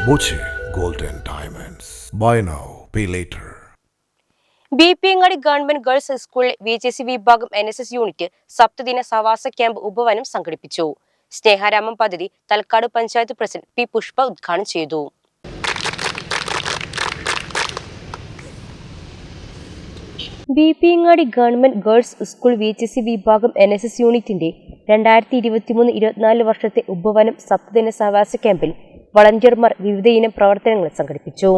Boche Gold and Diamonds. Buy now, pay later. Bipingadi government girls സ്കൂളിൽ VHSC വിഭാഗം NSS unit സപ്തദിന സവാസ camp ഉപവനം സംഘടിപ്പിച്ചു. സ്നേഹാരാമം പദ്ധതി തലക്കാട് പഞ്ചായത്ത് പ്രസിഡന്റ് പി പുഷ്പ ഉദ്ഘാടനം ചെയ്തു. Bipingadi government girls school VHSC വിഭാഗം NSS യൂണിറ്റിന്റെ 2023-24 വർഷത്തെ ഉപവനം സപ്തദിന സവാസ ക്യാമ്പിൽ വളണ്ടിയർമാർ വിവിധയിനം പ്രവർത്തനങ്ങൾ സംഘടിപ്പിച്ചു.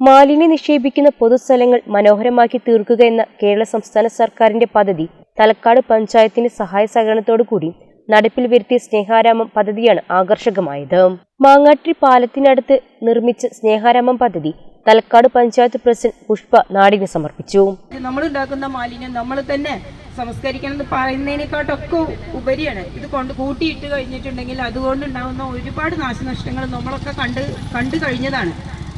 മാലിന്യം നിക്ഷേപിക്കുന്ന പൊതുസ്ഥലങ്ങൾ മനോഹരമാക്കി തീർക്കുക എന്ന കേരള സംസ്ഥാന സർക്കാരിന്റെ പദ്ധതി തലക്കാട് പഞ്ചായത്തിന്റെ സഹായ സഹകരണത്തോടുകൂടി നടപ്പിൽ വരുത്തിയ സ്നേഹാരാമം പദ്ധതിയാണ് ആകർഷകമായത്. മാങ്ങാട്ടി പാലത്തിനടുത്ത് നിർമ്മിച്ച സ്നേഹാരാമം പദ്ധതി തലക്കാട് പഞ്ചായത്ത് പ്രസിഡന്റ് പുഷ്പ നാടിന് സമർപ്പിച്ചു. നമ്മൾ ഉണ്ടാക്കുന്ന മാലിന്യം നമ്മൾ തന്നെ സംസ്കരിക്കണം എന്ന് പറയുന്നതിനെക്കാട്ടൊക്കെ ഉപരിയാണ് ഇത് കൂട്ടിയിട്ട് കഴിഞ്ഞിട്ടുണ്ടെങ്കിൽ അതുകൊണ്ടുണ്ടാകുന്ന ഒരുപാട് നാശനഷ്ടങ്ങൾ നമ്മളൊക്കെ കണ്ടു കഴിഞ്ഞതാണ്.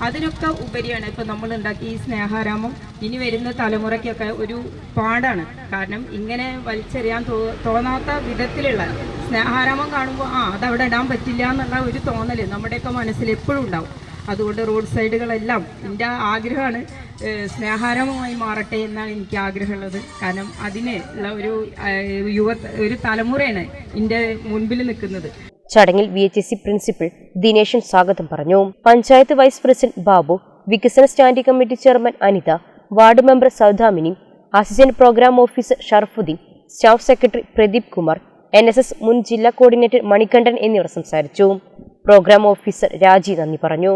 അതിനൊക്കെ ഉപരിയാണ് ഇപ്പം നമ്മൾ ഉണ്ടാക്കിയ ഈ സ്നേഹാരാമം ഇനി വരുന്ന തലമുറയ്ക്കൊക്കെ ഒരു പാടാണ്. കാരണം ഇങ്ങനെ വലിച്ചെറിയാൻ തോന്നാത്ത വിധത്തിലുള്ള സ്നേഹാരാമം കാണുമ്പോൾ അതവിടെ ഇടാൻ പറ്റില്ല എന്നുള്ള ഒരു തോന്നൽ നമ്മുടെയൊക്കെ മനസ്സിൽ എപ്പോഴും ഉണ്ടാവും. അതുകൊണ്ട് റോഡ് സൈഡുകളെല്ലാം എൻ്റെ ആഗ്രഹമാണ് സ്നേഹാരാമമായി മാറട്ടെ എന്നാണ് എനിക്ക് ആഗ്രഹമുള്ളത്. കാരണം അതിന് ഉള്ള ഒരു തലമുറയാണ് എൻ്റെ മുൻപിൽ നിൽക്കുന്നത്. ചടങ്ങിൽ VHSC പ്രിൻസിപ്പൽ ദിനേശൻ സ്വാഗതം പറഞ്ഞു. പഞ്ചായത്ത് വൈസ് പ്രസിഡന്റ് ബാബു, വികസന standing committee chairman Anitha, ward member Saudamini, assistant programme officer Sharafuddin, staff secretary Pradeep Kumar, NSS മുൻ ജില്ലാ കോർഡിനേറ്റർ മണികണ്ഠൻ എന്നിവർ സംസാരിച്ചു. പ്രോഗ്രാം ഓഫീസർ രാജി നന്ദി പറഞ്ഞു.